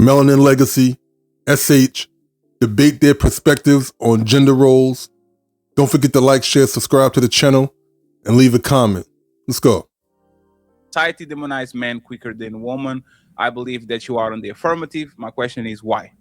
Melanin Legacy, SH, debate their perspectives on gender roles. Don't forget to like, share, subscribe to the channel, and leave a comment. Let's go. Society demonizes men quicker than women. I believe that you are on the affirmative. My question is why?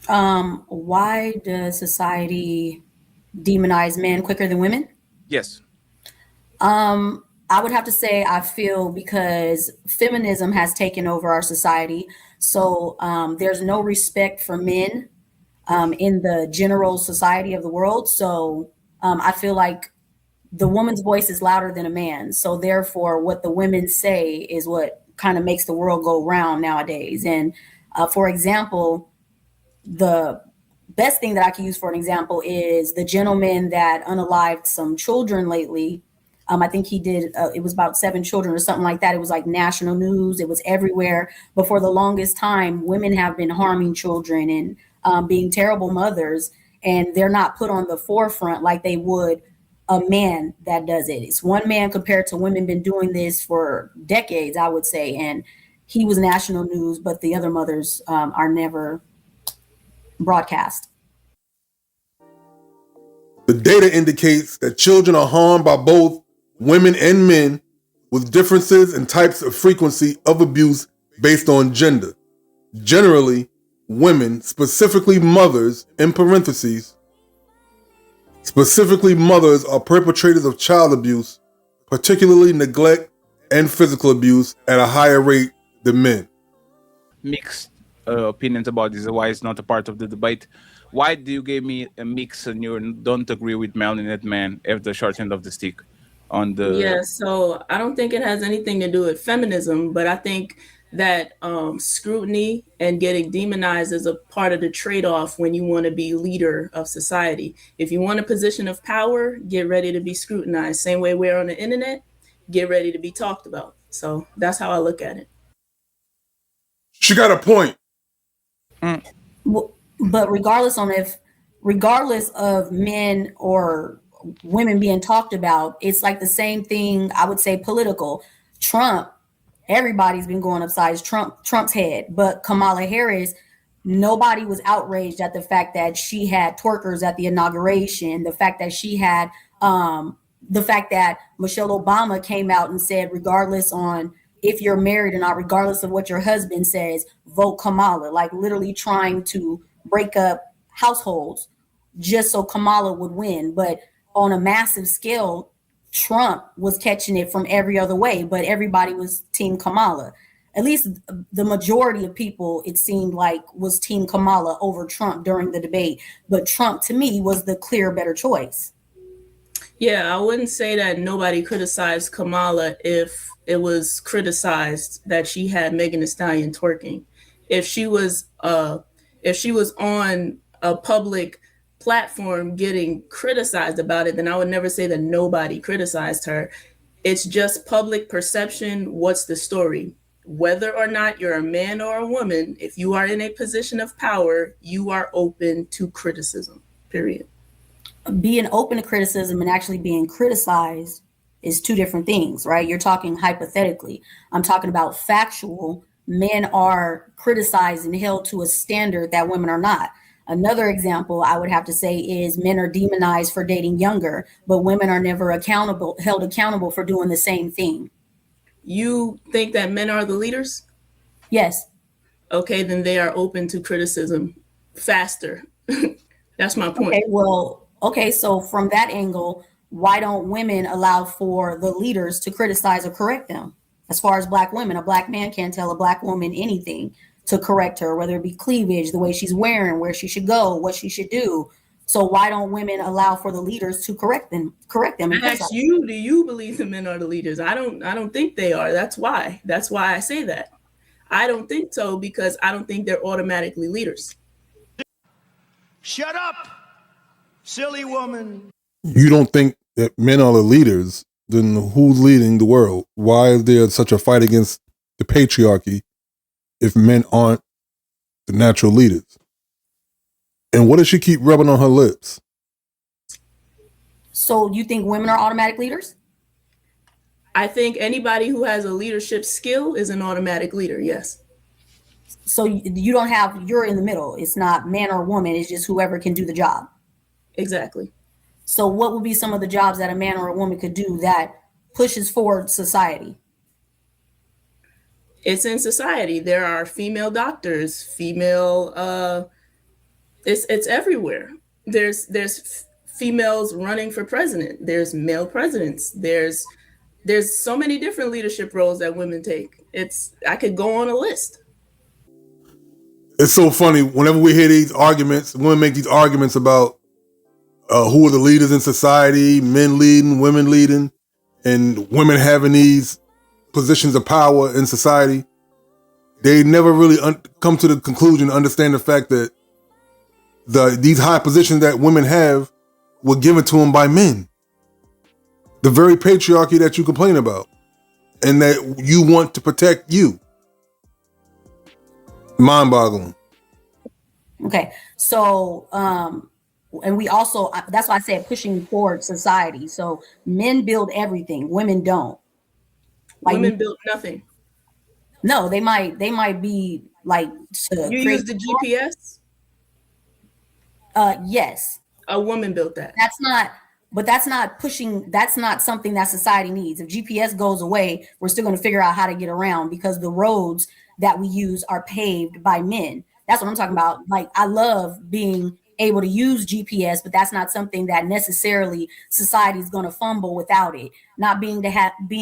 Why does society demonize men quicker than women? Yes. I would have to say I feel because feminism has taken over our society. So there's no respect for men in the general society of the world. So I feel like the woman's voice is louder than a man. So therefore, what the women say is what kind of makes the world go round nowadays. And for example, the best thing that I can use for an example is the gentleman that unalived some children lately. I think he did, it was about 7 children or something like that. It was like national news. It was everywhere. But for the longest time, women have been harming children and being terrible mothers. And they're not put on the forefront like they would a man that does it. It's one man compared to women been doing this for decades, I would say. And he was national news, but the other mothers are never broadcast. The data indicates that children are harmed by both women and men, with differences in types of frequency of abuse based on gender. Generally, women, specifically mothers, in parentheses, specifically mothers, are perpetrators of child abuse, particularly neglect and physical abuse, at a higher rate than men. Mixed opinions about this, why it's not a part of the debate. Why do you give me a mix and you don't agree with melanated man at the short end of the stick? Yeah, so I don't think it has anything to do with feminism, but I think that scrutiny and getting demonized is a part of the trade-off when you want to be leader of society. If you want a position of power, get ready to be scrutinized. Same way we're on the internet, get ready to be talked about. So that's how I look at it. She got a point. But regardless of men or women being talked about, it's like the same thing. I would say political. Trump, everybody's been going upside Trump's head, but Kamala Harris, nobody was outraged at the fact that she had twerkers at the inauguration, the fact that she had the fact that Michelle Obama came out and said, regardless on if you're married or not, regardless of what your husband says, vote Kamala, like literally trying to break up households just so Kamala would win. But on a massive scale, Trump was catching it from every other way, but everybody was Team Kamala. At least the majority of people, it seemed like, was Team Kamala over Trump during the debate. But Trump, to me, was the clear, better choice. Yeah, I wouldn't say that nobody criticized Kamala if it was criticized that she had Megan Thee Stallion twerking. If she was on a public platform getting criticized about it, then I would never say that nobody criticized her. It's just public perception. What's the story? Whether or not you're a man or a woman, if you are in a position of power, you are open to criticism, period. Being open to criticism and actually being criticized is two different things, right? You're talking hypothetically. I'm talking about factual. Men are criticized and held to a standard that women are not. Another example I would have to say is men are demonized for dating younger, but women are never held accountable for doing the same thing. You think that men are the leaders? Yes. Okay, then they are open to criticism faster. That's my point. Okay, so from that angle, why don't women allow for the leaders to criticize or correct them? As far as Black women, a Black man can't tell a Black woman anything to correct her, whether it be cleavage, the way she's wearing, where she should go, what she should do. So why don't women allow for the leaders to correct them? I ask you, do you believe the men are the leaders? I don't think they are. That's why I say that. I don't think so, because I don't think they're automatically leaders. Shut up, silly woman. You don't think that men are the leaders? Then who's leading the world? Why is there such a fight against the patriarchy if men aren't the natural leaders? And what does she keep rubbing on her lips? So you think women are automatic leaders? I think anybody who has a leadership skill is an automatic leader, yes. So you don't have, you're in the middle. It's not man or woman. It's just whoever can do the job. Exactly. So what would be some of the jobs that a man or a woman could do that pushes forward society? It's in society. There are female doctors, female, it's everywhere. There's females running for president. There's male presidents. There's so many different leadership roles that women take. I could go on a list. It's so funny. Whenever we hear these arguments, women make these arguments about who are the leaders in society, men leading, women leading, and women having these positions of power in society. They never really come to the conclusion, understand the fact that these high positions that women have were given to them by men. The very patriarchy that you complain about and that you want to protect you. Mind-boggling. Okay. So, and we also, that's why I said pushing forward society. So men build everything, women don't. Like, women build nothing. No, they might be like to you use the GPS? Yes. A woman built that. That's not pushing, that's not something that society needs. If GPS goes away, we're still going to figure out how to get around because the roads that we use are paved by men. That's what I'm talking about. Like, I love being able to use GPS, but that's not something that necessarily society is going to fumble without it. Not being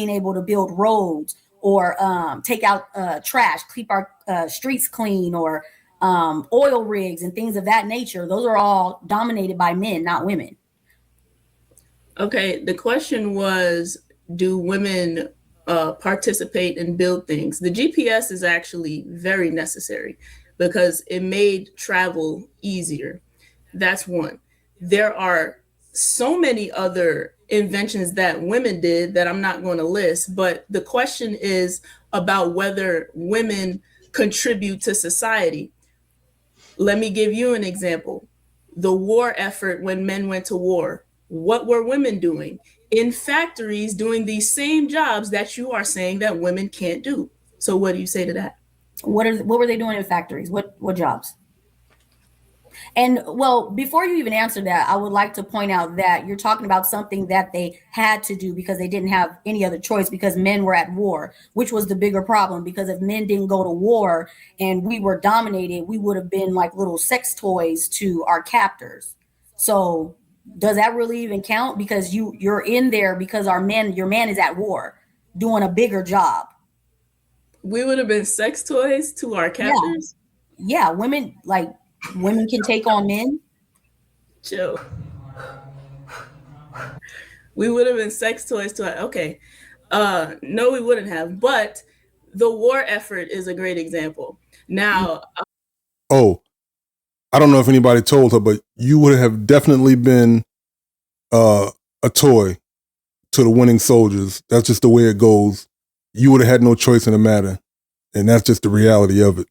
able to build roads or take out trash, keep our streets clean, or oil rigs and things of that nature. Those are all dominated by men, not women. Okay, the question was, do women participate and build things? The GPS is actually very necessary because it made travel easier. That's one. There are so many other inventions that women did that I'm not going to list, but the question is about whether women contribute to society. Let me give you an example. The war effort when men went to war. What were women doing? In factories doing these same jobs that you are saying that women can't do. So what do you say to that? What were they doing in factories? What jobs? And well, before you even answer that, I would like to point out that you're talking about something that they had to do because they didn't have any other choice because men were at war, which was the bigger problem. Because if men didn't go to war and we were dominated, we would have been like little sex toys to our captors. So does that really even count? Because you're in there because your man is at war doing a bigger job. We would have been sex toys to our captors? Yeah, women can take on men. Chill. We would have been sex toys to okay. No, we wouldn't have. But the war effort is a great example. Now, I don't know if anybody told her, but you would have definitely been a toy to the winning soldiers. That's just the way it goes. You would have had no choice in the matter. And that's just the reality of it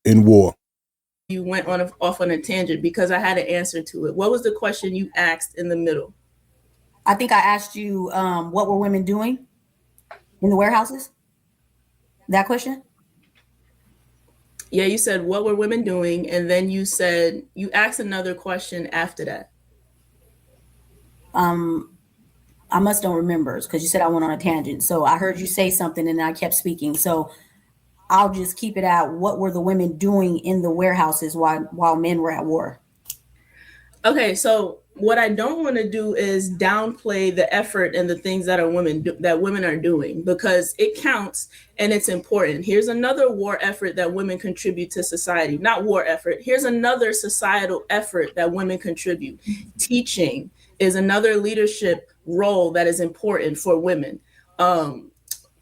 in war. You went off on a tangent because I had an answer to it. What was the question you asked in the middle? I think I asked you, what were women doing in the warehouses? That question? Yeah, you said, what were women doing? And then you said, you asked another question after that. I must don't remember because you said I went on a tangent. So I heard you say something and I kept speaking. So I'll just keep it at what were the women doing in the warehouses while men were at war? Okay, so what I don't want to do is downplay the effort and the things that women are doing because it counts and it's important. Here's another war effort that women contribute to society. Not war effort. Here's another societal effort that women contribute. Teaching is another leadership role that is important for women.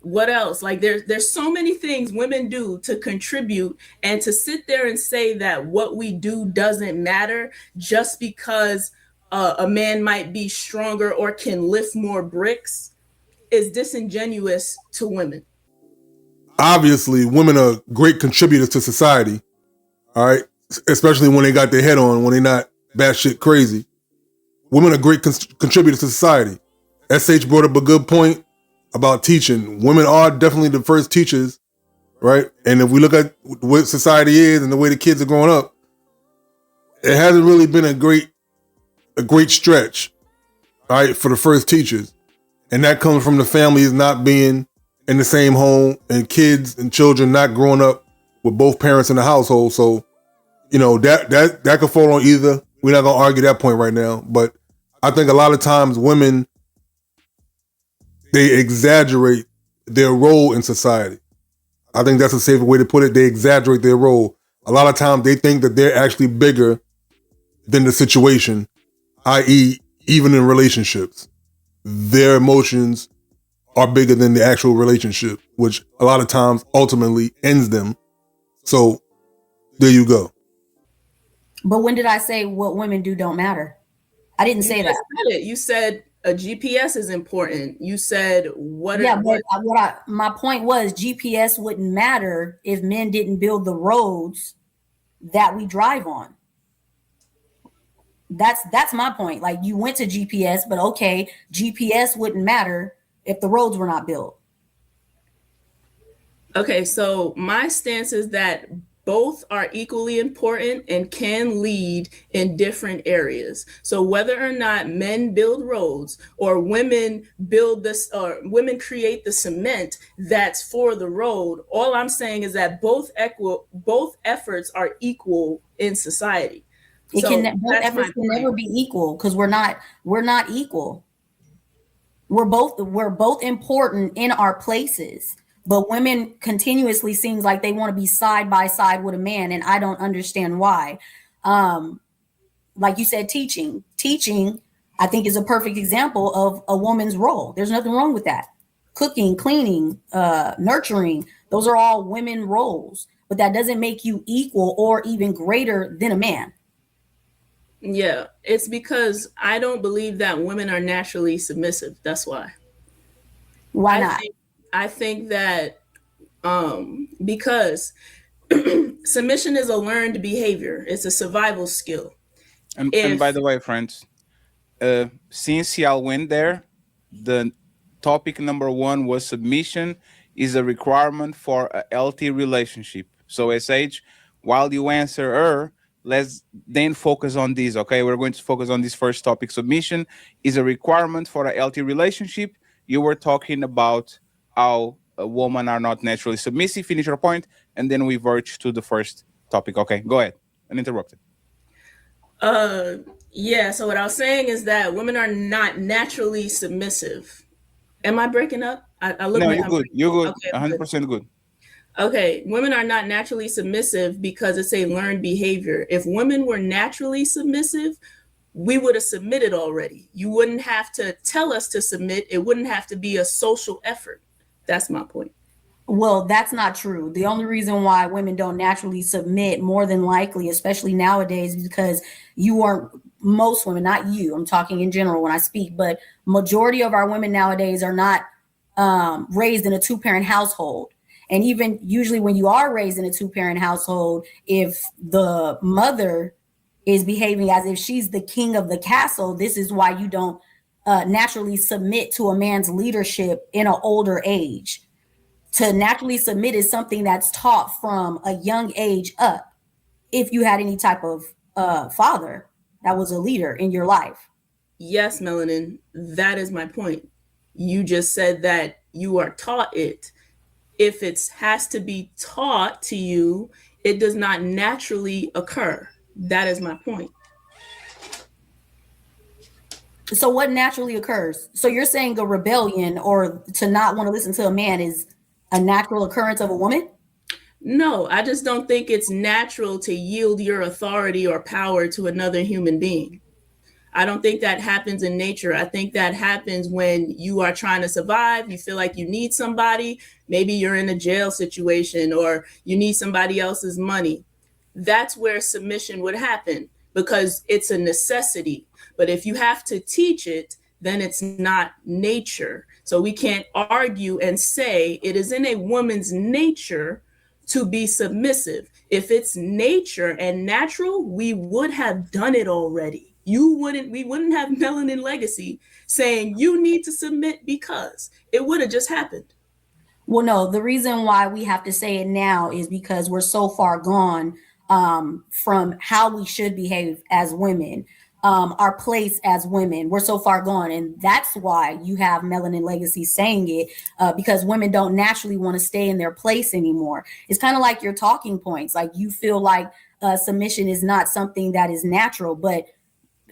What else? Like there's so many things women do to contribute, and to sit there and say that what we do doesn't matter just because a man might be stronger or can lift more bricks is disingenuous to women. Obviously, women are great contributors to society. All right. Especially when they got their head on, when they're not batshit crazy. Women are great contributors to society. SH brought up a good point about teaching. Women are definitely the first teachers, right? And if we look at what society is and the way the kids are growing up, it hasn't really been a great stretch, right, for the first teachers. And that comes from the families not being in the same home and kids and children not growing up with both parents in the household. So, that could fall on either. We're not going to argue that point right now. But I think a lot of times women, they exaggerate their role in society. I think that's a safer way to put it. They exaggerate their role. A lot of times they think that they're actually bigger than the situation, i.e., even in relationships, their emotions are bigger than the actual relationship, which a lot of times ultimately ends them. So there you go. But when did I say what women do don't matter? I didn't say that. You said a GPS is important. You said my point was GPS wouldn't matter if men didn't build the roads that we drive on. That's my point. Like, you went to GPS, but okay, GPS wouldn't matter if the roads were not built. Okay, so my stance is that both are equally important and can lead in different areas. So whether or not men build roads or women build this, or women create the cement that's for the road, all I'm saying is that both efforts are equal in society. Both efforts can never be equal, because we're not equal. We're both important in our places. But women continuously seems like they want to be side by side with a man, and I don't understand why. Like you said, teaching, I think, is a perfect example of a woman's role. There's nothing wrong with that. Cooking, cleaning, nurturing, those are all women roles, but that doesn't make you equal or even greater than a man. Yeah, it's because I don't believe that women are naturally submissive. That's why. Why not? I think that because submission is a learned behavior. It's a survival skill. And by the way, friends, since y'all went there, the topic number 1 was submission is a requirement for a healthy relationship. So SH, while you answer her, let's then focus on this, okay? We're going to focus on this first topic. Submission is a requirement for a healthy relationship. You were talking about how women are not naturally submissive. Finish your point, and then we verge to the first topic. Okay, go ahead. Uninterrupted. Yeah, so what I was saying is that women are not naturally submissive. Am I breaking up? No, you're good. You're good. Okay, 100% good. Okay, women are not naturally submissive because it's a learned behavior. If women were naturally submissive, we would have submitted already. You wouldn't have to tell us to submit. It wouldn't have to be a social effort. That's my point. Well, that's not true. The only reason why women don't naturally submit, more than likely, especially nowadays, because most women, not you, I'm talking in general when I speak, but majority of our women nowadays are not raised in a 2-parent household. And even usually when you are raised in a 2-parent household, if the mother is behaving as if she's the king of the castle, this is why you don't naturally submit to a man's leadership in an older age. To naturally submit is something that's taught from a young age up. If you had any type of father that was a leader in your life. Yes, Melanin, that is my point. You just said that you are taught it. If it has to be taught to you, it does not naturally occur. That is my point. So what naturally occurs? So you're saying a rebellion or to not want to listen to a man is a natural occurrence of a woman? No, I just don't think it's natural to yield your authority or power to another human being. I don't think that happens in nature. I think that happens when you are trying to survive. You feel like you need somebody. Maybe you're in a jail situation or you need somebody else's money. That's where submission would happen because it's a necessity. But if you have to teach it, then it's not nature. So we can't argue and say it is in a woman's nature to be submissive. If it's nature and natural, we would have done it already. We wouldn't have Melanin Legacy saying you need to submit because it would have just happened. Well, no, the reason why we have to say it now is because we're so far gone from how we should behave as women, our place as women. We're so far gone. And that's why you have Melanin Legacy saying it, because women don't naturally want to stay in their place anymore. It's kind of like your talking points. Like you feel like submission is not something that is natural, but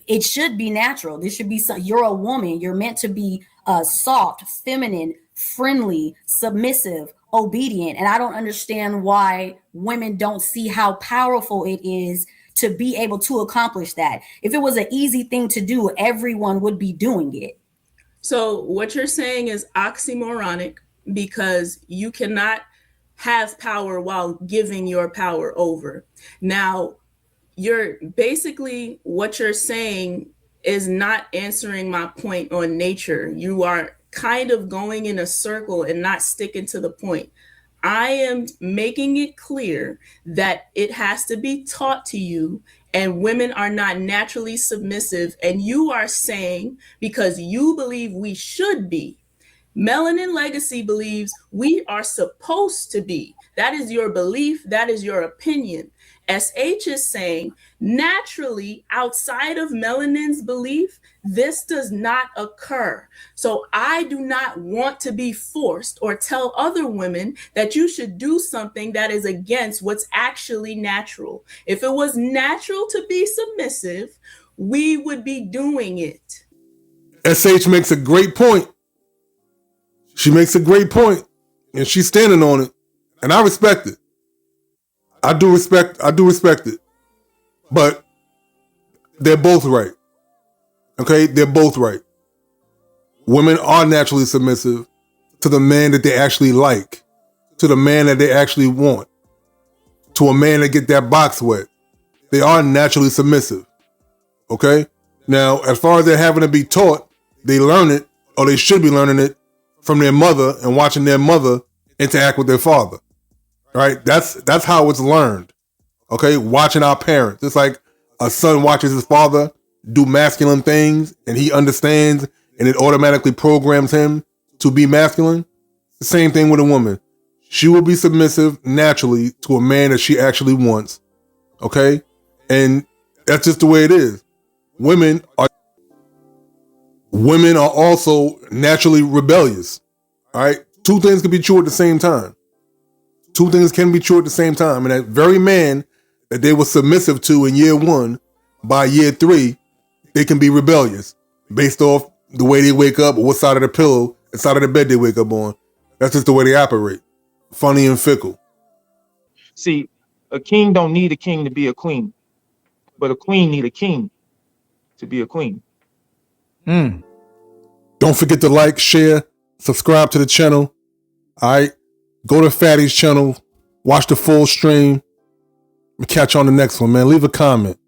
it should be natural. This should be you're a woman. You're meant to be soft, feminine, friendly, submissive, obedient. And I don't understand why women don't see how powerful it is to be able to accomplish that. If it was an easy thing to do, everyone would be doing it. So what you're saying is oxymoronic, because you cannot have power while giving your power over. Now, you're basically, what you're saying is not answering my point on nature. You are kind of going in a circle and not sticking to the point. I am making it clear that it has to be taught to you, and women are not naturally submissive. And you are saying, because you believe we should be, Melanin Legacy believes we are supposed to be. That is your belief. That is your opinion. SH is saying, naturally, outside of Melanin's belief, this does not occur. So I do not want to be forced or tell other women that you should do something that is against what's actually natural. If it was natural to be submissive, we would be doing it. SH makes a great point. She makes a great point, and she's standing on it, and I respect it. I do respect it. But they're both right. Okay? They're both right. Women are naturally submissive to the man that they actually like, to the man that they actually want, to a man that get that box wet. They are naturally submissive. Okay? Now, as far as they're having to be taught, they learn it, or they should be learning it from their mother and watching their mother interact with their father. Right? That's how it's learned. Okay? Watching our parents. It's like a son watches his father do masculine things and he understands and it automatically programs him to be masculine. The same thing with a woman. She will be submissive naturally to a man that she actually wants. Okay? And that's just the way it is. Women are also naturally rebellious. All right? Two things can be true at the same time. Two things can be true at the same time. And that very man that they were submissive to in year 1, by year 3, they can be rebellious based off the way they wake up or what side of the pillow, the side of the bed they wake up on. That's just the way they operate. Funny and fickle. See, a king don't need a king to be a queen, but a queen need a king to be a queen. Don't forget to like, share, subscribe to the channel. All right? Go to Fatty's channel, watch the full stream. Catch you on the next one, man. Leave a comment.